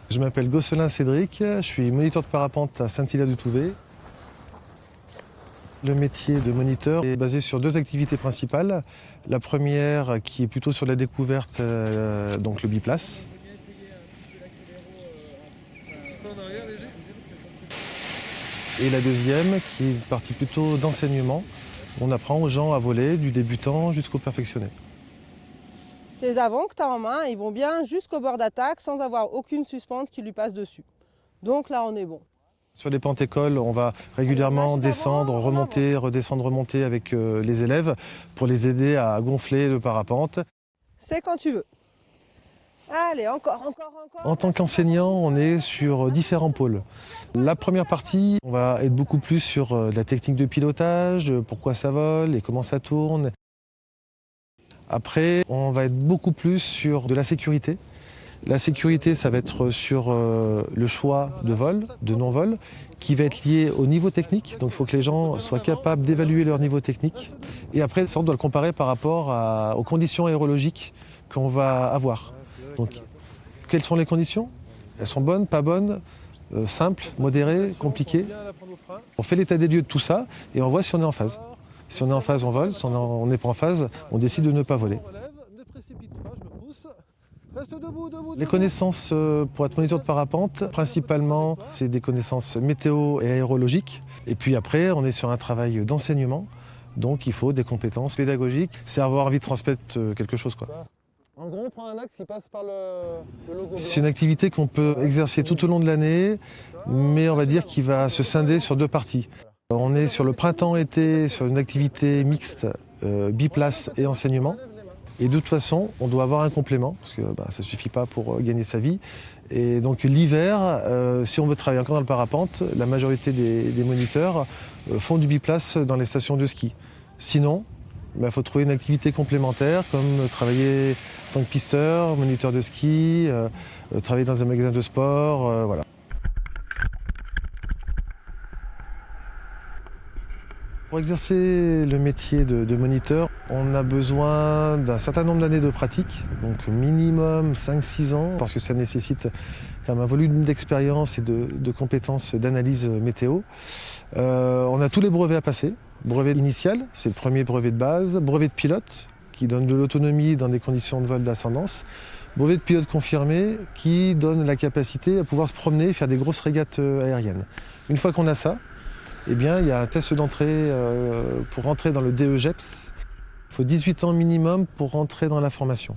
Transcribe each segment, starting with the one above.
Je m'appelle Gosselin Cédric, je suis moniteur de parapente à Saint-Hilaire-du-Touvet. Le métier de moniteur est basé sur deux activités principales. La première qui est plutôt sur la découverte, donc le biplace. Et la deuxième qui est une partie plutôt d'enseignement. On apprend aux gens à voler du débutant jusqu'au perfectionné. Les avants que tu as en main, ils vont bien jusqu'au bord d'attaque sans avoir aucune suspente qui lui passe dessus. Donc là, on est bon. Sur les pentécoles, on va régulièrement descendre, remonter, redescendre, remonter avec les élèves pour les aider à gonfler le parapente. C'est quand tu veux. Allez, encore. En tant qu'enseignant, on est sur différents pôles. La première partie, on va être beaucoup plus sur la technique de pilotage, pourquoi ça vole et comment ça tourne. Après, on va être beaucoup plus sur de la sécurité. La sécurité, ça va être sur le choix de vol, de non-vol, qui va être lié au niveau technique. Donc il faut que les gens soient capables d'évaluer leur niveau technique. Et après, ça, on doit le comparer par rapport aux conditions aérologiques qu'on va avoir. Donc, quelles sont les conditions? Elles sont bonnes, pas bonnes, simples, modérées, compliquées. On fait l'état des lieux de tout ça et on voit si on est en phase. Si on est en phase, on vole. Si on n'est pas en phase, on décide de ne pas voler. Les connaissances pour être moniteur de parapente, principalement, c'est des connaissances météo et aérologiques. Et puis après, on est sur un travail d'enseignement. Donc il faut des compétences pédagogiques. C'est avoir envie de transmettre quelque chose, quoi. En gros, on prend un axe qui passe par le logo blanc. C'est une activité qu'on peut exercer tout au long de l'année, mais on va dire qu'il va se scinder sur deux parties. On est sur le printemps-été, sur une activité mixte, biplace et enseignement. Et de toute façon, on doit avoir un complément, parce que ça ne suffit pas pour gagner sa vie. Et donc l'hiver, si on veut travailler encore dans le parapente, la majorité des moniteurs font du biplace dans les stations de ski. Sinon, il faut trouver une activité complémentaire, comme travailler en tant que pisteur, moniteur de ski, travailler dans un magasin de sport, voilà. Pour exercer le métier de moniteur, on a besoin d'un certain nombre d'années de pratique, donc minimum 5-6 ans, parce que ça nécessite quand même un volume d'expérience et de compétences d'analyse météo. On a tous les brevets à passer. Brevet initial, c'est le premier brevet de base. Brevet de pilote, qui donne de l'autonomie dans des conditions de vol d'ascendance. Brevet de pilote confirmé, qui donne la capacité à pouvoir se promener et faire des grosses régates aériennes. Une fois qu'on a ça, eh bien, il y a un test d'entrée pour rentrer dans le DEGEPS. Il faut 18 ans minimum pour rentrer dans la formation.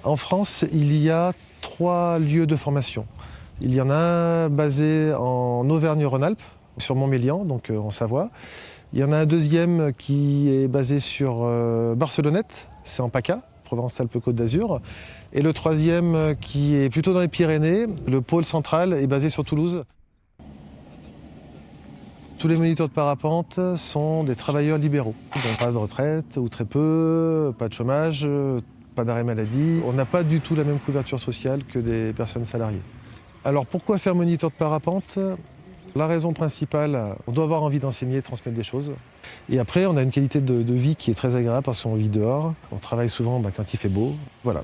En France, il y a 3 lieux de formation. Il y en a un basé en Auvergne-Rhône-Alpes, sur Montmélian, donc en Savoie. Il y en a un deuxième qui est basé sur Barcelonnette, c'est en PACA, Provence-Alpes-Côte d'Azur. Et le troisième qui est plutôt dans les Pyrénées, le pôle central est basé sur Toulouse. Tous les moniteurs de parapente sont des travailleurs libéraux. Donc pas de retraite ou très peu, pas de chômage, pas d'arrêt maladie. On n'a pas du tout la même couverture sociale que des personnes salariées. Alors pourquoi faire moniteur de parapente? La raison principale, on doit avoir envie d'enseigner et de transmettre des choses. Et après, on a une qualité de vie qui est très agréable parce qu'on vit dehors. On travaille souvent quand il fait beau. Voilà.